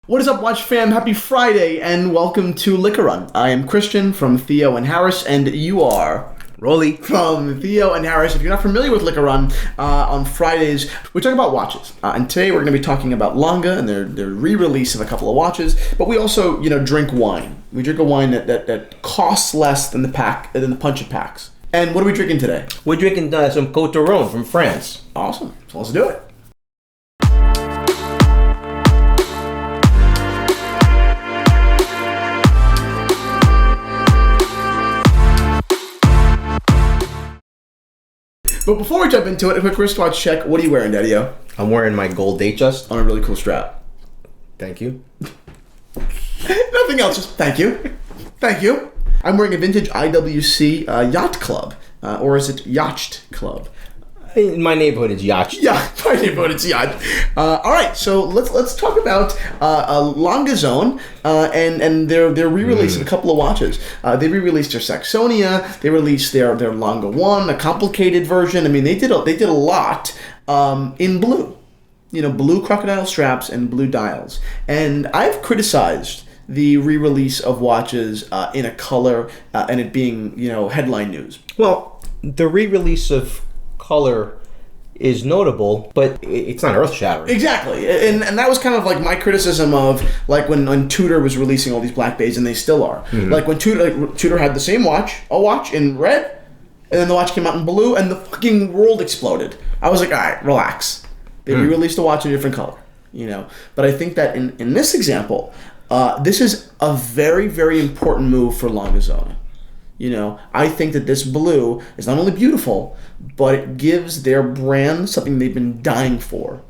What is up, Watch fam? Happy Friday, and welcome to Liquor Run. I am Christian from Theo and Harris, and you are Rolly from Theo and Harris. If you're not familiar with Liquor Run, on Fridays we talk about watches, and today we're going to be talking about Lange and their re-release of a couple of watches. But we also, drink wine. We drink a wine that costs less than the punch it packs. And what are we drinking today? We're drinking some Cotes du Rhone from France. Awesome. So let's do it. But before we jump into it, a quick wristwatch check. What are you wearing, Daddy-O? I'm wearing my gold Datejust. On a really cool strap. Thank you. Nothing else, just thank you. Thank you. I'm wearing a vintage IWC Yacht Club. Or is it Yacht Club? In my neighborhood, it's Yacht. Yeah, my neighborhood, it's Yacht. All right, so let's talk about Lange Söhne and their re-release of a couple of watches. They re-released their Saxonia. They released their Lange I, a complicated version. I mean, they did a lot in blue. Blue crocodile straps and blue dials. And I've criticized the re-release of watches in a color and it being, headline news. Well, the re-release of color is notable, but it's not earth-shattering. Exactly, and that was kind of like my criticism of like when Tudor was releasing all these black bays, and they still are. Mm-hmm. Like when Tudor had the same watch, a watch in red, and then the watch came out in blue, and the fucking world exploded. I was like, all right, relax. They re-released the watch in a different color, But I think that in this example, this is a very, very important move for Lange Söhne. I think that this blue is not only beautiful, but it gives their brand something they've been dying for.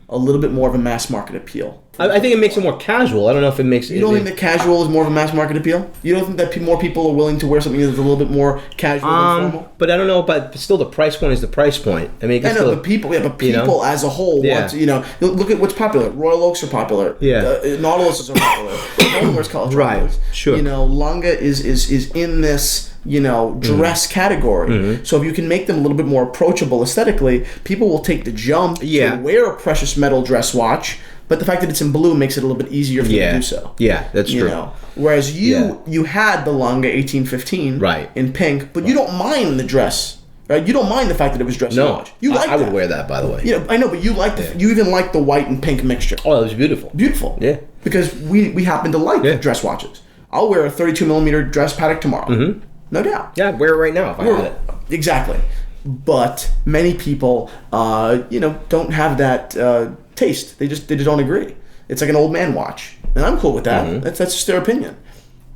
A little bit more of a mass market appeal. I think it makes it more casual. I don't know if it makes it... You don't think that casual is more of a mass market appeal? You don't think that more people are willing to wear something that's a little bit more casual than formal? But I don't know, but still the price point is the price point. I mean, but people as a whole want to, look at what's popular. Royal Oaks are popular. Yeah. Nautiluses are popular. No one wears color right. Sure. Lange is in this, dress category. Mm-hmm. So if you can make them a little bit more approachable aesthetically, people will take the jump to wear a precious metal dress watch. But the fact that it's in blue makes it a little bit easier for you to do so. Yeah, that's true. Whereas you had the Lange 1815 in pink, but you don't mind the dress. Right? You don't mind the fact that it was dressed in watch. You like I would wear that, by the way. I know, but you like you even like the white and pink mixture. Oh, it was beautiful. Beautiful. Yeah. Because we happen to like dress watches. I'll wear a 32 millimeter dress Patek tomorrow. Mm-hmm. No doubt. Yeah, I'd wear it right now if I had it. Exactly. But many people, don't have that taste. They just don't agree. It's like an old man watch, and I'm cool with that. Mm-hmm. That's just their opinion.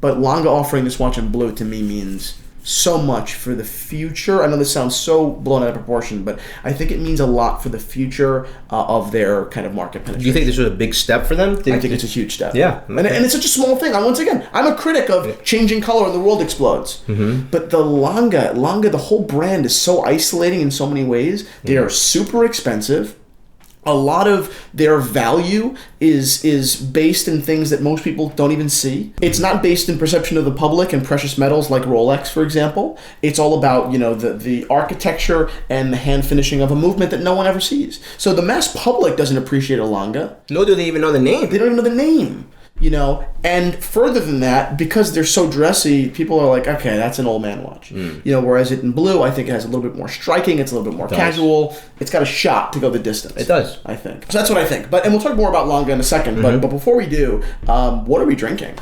But Lange offering this watch in blue to me means so much for the future. I know this sounds so blown out of proportion, but I think it means a lot for the future of their kind of market penetration. Do you think this was a big step for them? I think it's a huge step. Yeah. Okay. And it's such a small thing. Once again, I'm a critic of changing color and the world explodes. Mm-hmm. But the Lange, the whole brand is so isolating in so many ways. They are super expensive. A lot of their value is based in things that most people don't even see. It's not based in perception of the public and precious metals like Rolex, for example. It's all about, the architecture and the hand finishing of a movement that no one ever sees. So the mass public doesn't appreciate a Lange. Nor do they even know the name. They don't even know the name. And further than that, because they're so dressy, people are like, okay, that's an old man watch. Whereas it in blue, I think it has a little bit more striking. It's a little bit more casual. It's got a shot to go the distance. It does. I think. So that's what I think. And we'll talk more about Lange in a second. Mm-hmm. But before we do, what are we drinking?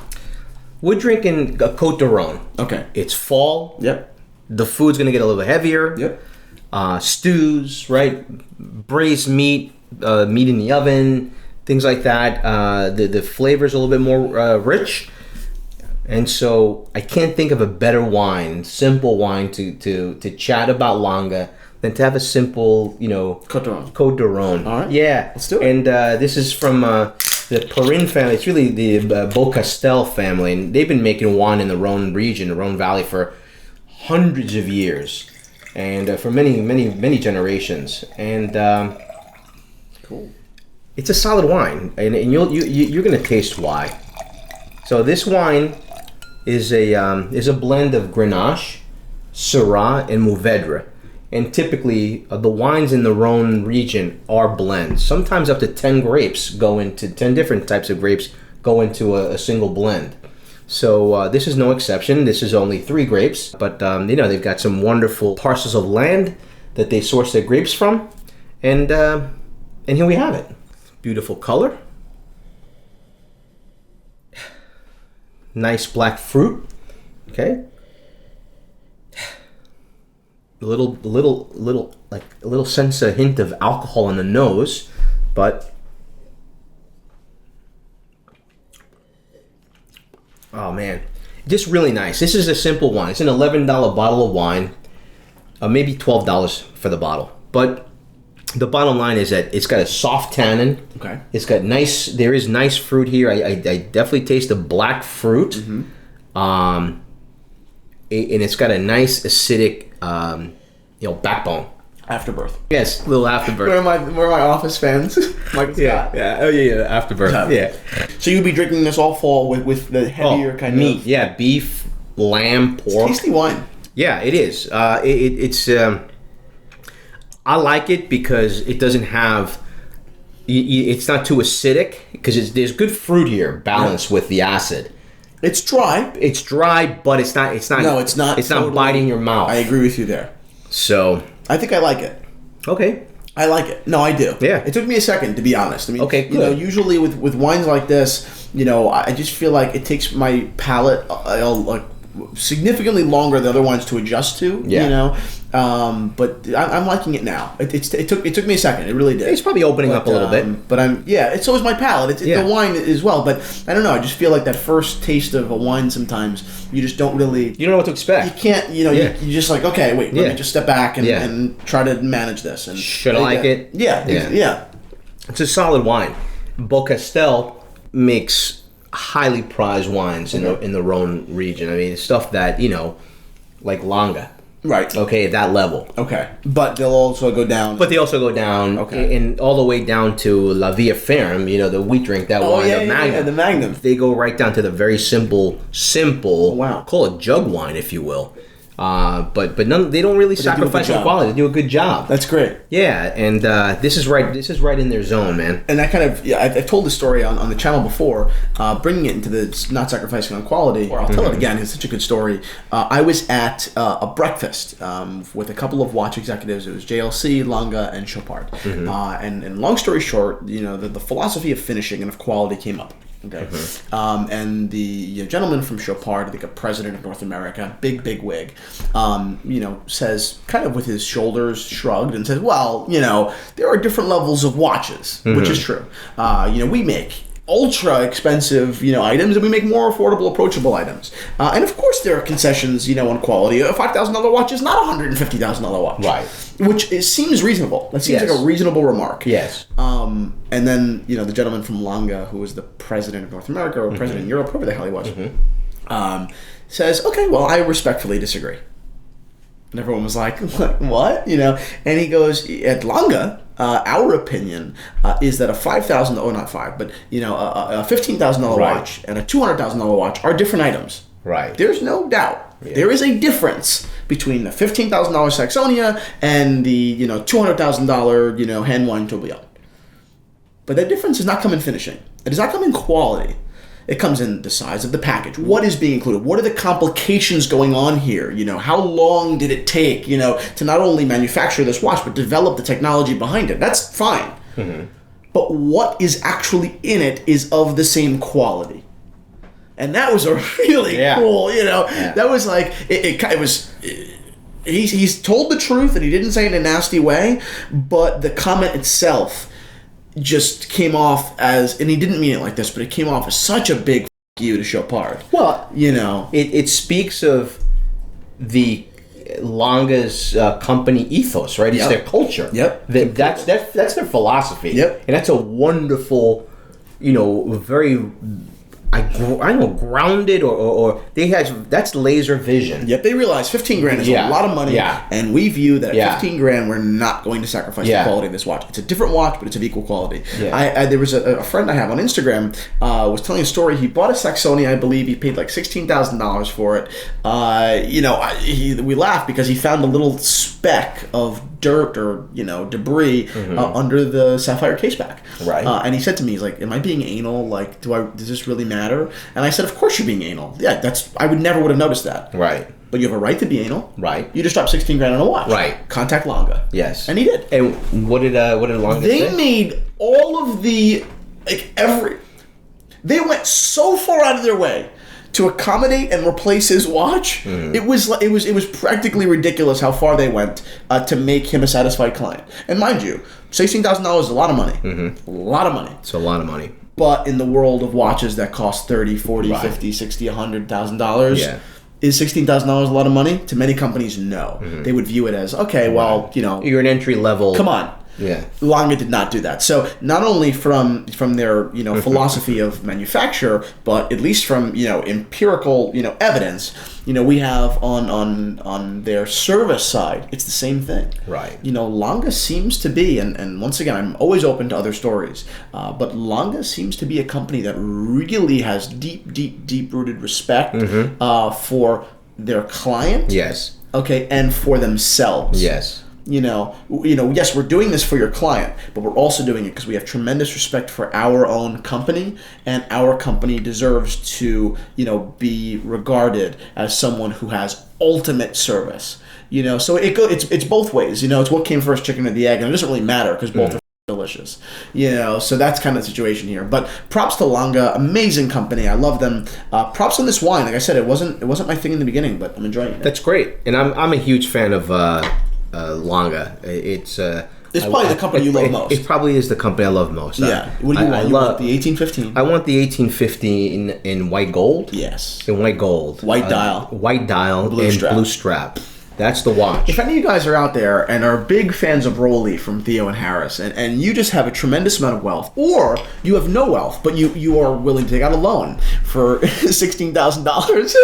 We're drinking a Cotes du Rhone. Okay. It's fall. Yep. The food's going to get a little bit heavier. Yep. Stews, right? Braised meat, meat in the oven. Things like that. The flavor's a little bit more rich. And so I can't think of a better wine, simple wine to chat about Lange than to have a simple, Cotes du Rhone. All right. Yeah. Let's do it. And this is from the Perrin family. It's really the Beaucastel family. And they've been making wine in the Rhone region, the Rhone Valley, for hundreds of years. And for many, many, many generations. And cool. It's a solid wine, and you're gonna taste why. So this wine is a blend of Grenache, Syrah, and Mourvedre, and typically the wines in the Rhone region are blends. Sometimes up to 10 grapes go into 10 different types of grapes go into a single blend. So this is no exception. This is only 3 grapes, but they've got some wonderful parcels of land that they source their grapes from, and here we have it. Beautiful color, nice black fruit. Okay, a little sense, a hint of alcohol in the nose, but oh man, just really nice. This is a simple wine. It's an $11 bottle of wine, maybe $12 for the bottle. But the bottom line is that it's got a soft tannin. Okay. It's got there is nice fruit here. I definitely taste the black fruit. Mm-hmm. And it's got a nice acidic, backbone. Afterbirth. Yes, a little afterbirth. Where are my Office fans? Michael Scott. Yeah. Oh yeah, afterbirth. Yeah. So you'd be drinking this all fall with the heavier kind meat. of Yeah, beef, lamb, pork. Tasty wine. Yeah, it is. It's. I like it because it doesn't have. It's not too acidic because there's good fruit here, balanced with the acid. It's dry. It's dry, but it's not. No, it's not. It's not biting your mouth. I agree with you there. So I think I like it. Okay. I like it. No, I do. Yeah. It took me a second, to be honest. I mean, okay, good. Usually with wines like this, I just feel like it takes my palate significantly longer than other wines to adjust to. Yeah. But I'm liking it now. It took me a second. It really did. It's probably opening up a little bit. But it's so is my palate. The wine as well. But I don't know. I just feel like that first taste of a wine sometimes you just don't really. You don't know what to expect. You can't. You're just like, okay, wait. Let me just step back and try to manage this. And should I like it? Yeah. It's a solid wine. Beaucastel makes highly prized wines in the Rhone region. I mean, stuff that like Lange. Right. Okay, at that level. Okay. But they'll also go down. But they also go down, and all the way down to La Via Ferrum, the wheat drink, that wine, the Magnum. Yeah, the Magnum. They go right down to the very simple, wow. Call it jug wine, if you will. But none. They don't really sacrifice on quality. They do a good job. That's great. Yeah, and this is right. This is right in their zone, man. And that kind of I've told the story on the channel before, bringing it into the not sacrificing on quality. Or I'll tell it again. It's such a good story. I was at a breakfast with a couple of watch executives. It was JLC, Lange, and Chopard. Mm-hmm. And long story short, the philosophy of finishing and of quality came up. Okay, and the gentleman from Chopard, I think a president of North America, big wig, says, kind of with his shoulders shrugged, and says, well, there are different levels of watches, which is true. We make ultra expensive, items, and we make more affordable, approachable items. And of course, there are concessions, on quality. A $5,000 watch is not a $150,000 watch, right? Which seems reasonable. That seems like a reasonable remark. Yes. And then the gentleman from Lange, who was the president of North America or president of Europe, whoever the hell he was, says, "Okay, well, I respectfully disagree." And everyone was like, "What?" And he goes, "At Lange, our opinion is that a a $15,000 watch and a $200,000 watch are different items. Right. There's no doubt. Yeah. There is a difference between the $15,000 Saxonia and the $200,000 hand wine Tourbillon. But that difference does not come in finishing. It does not come in quality. It comes in the size of the package. What is being included? What are the complications going on here? How long did it take, to not only manufacture this watch, but develop the technology behind it? That's fine. Mm-hmm. But what is actually in it is of the same quality. And that was a really cool, that was like, it was... He's told the truth, and he didn't say it in a nasty way, but the comment itself just came off as, and he didn't mean it like this, but it came off as such a big you to Chopard. Well, it speaks of the Lange's company ethos, right? It's their culture. Yep. That's their philosophy. Yep. And that's a wonderful, very, I know, grounded or that's laser vision. Yep, they realize $15,000 is a lot of money, and we view that at $15,000 we're not going to sacrifice the quality of this watch. It's a different watch, but it's of equal quality. Yeah. There was a friend I have on Instagram was telling a story. He bought a Saxonia, I believe. He paid like $16,000 for it. We laughed because he found a little speck of dirt or debris under the sapphire caseback. Right. And he said to me, he's like, "Am I being anal? Like, does this really matter?" And I said, "Of course you're being anal. Yeah, I would never have noticed that. Right. But you have a right to be anal. Right. You just dropped $16,000 on a watch. Right. Contact Lange. Yes. And he did. And what did Lange say? They made all of the they went so far out of their way to accommodate and replace his watch. It was practically ridiculous how far they went to make him a satisfied client. And mind you, $16,000 is a lot of money. A lot of money. It's a lot of money. But in the world of watches that cost $30, $40, Right. $50, $60, $100,000, Yeah. is $16,000 a lot of money? To many companies, no. They would view it as, okay, well, You're an entry level. come on. Yeah. Lange did not do that. So not only from their philosophy of manufacture, but at least from empirical evidence, we have on their service side, it's the same thing. Right. Lange seems to be, and once again, I'm always open to other stories, but Lange seems to be a company that really has deep rooted respect for their client. Yes. Okay, and for themselves. Yes. Yes, we're doing this for your client, but we're also doing it because we have tremendous respect for our own company, and our company deserves to, be regarded as someone who has ultimate service. So it's both ways. It's what came first, chicken or the egg, and it doesn't really matter because both are delicious. So that's kind of the situation here. But props to Lange, amazing company. I love them. Props on this wine. Like I said, it wasn't my thing in the beginning, but I'm enjoying it. That's great, and I'm a huge fan of Lange. It's probably the company you love most. It probably is the company I love most. Yeah. What do you want? You want the 1815? I want the 1850 in white gold. Yes. In white gold. White dial. White dial Blue and strap. blue strap. That's the watch. If any of you guys are out there and are big fans of Rolly from Theo and Harris, and you just have a tremendous amount of wealth, or you have no wealth, but you are willing to take out a loan for $16,000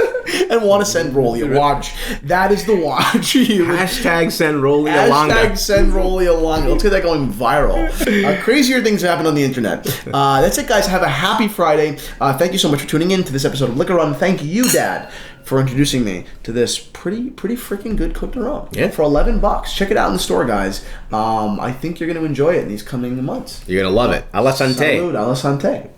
and want to send Rolly a watch, that is the watch. Hashtag send Rolly a Lange. Hashtag send Rolly a Lange. Let's get that going viral. Crazier things happen on the internet. That's it, guys. Have a happy Friday. Thank you so much for tuning in to this episode of Liquor Run. Thank you, Dad, for introducing me to this pretty freaking good Cotes du Rhone. Yeah. For $11. Check it out in the store, guys. I think you're going to enjoy it in these coming months. You're going to love it. A la santé. Salud, a la santé.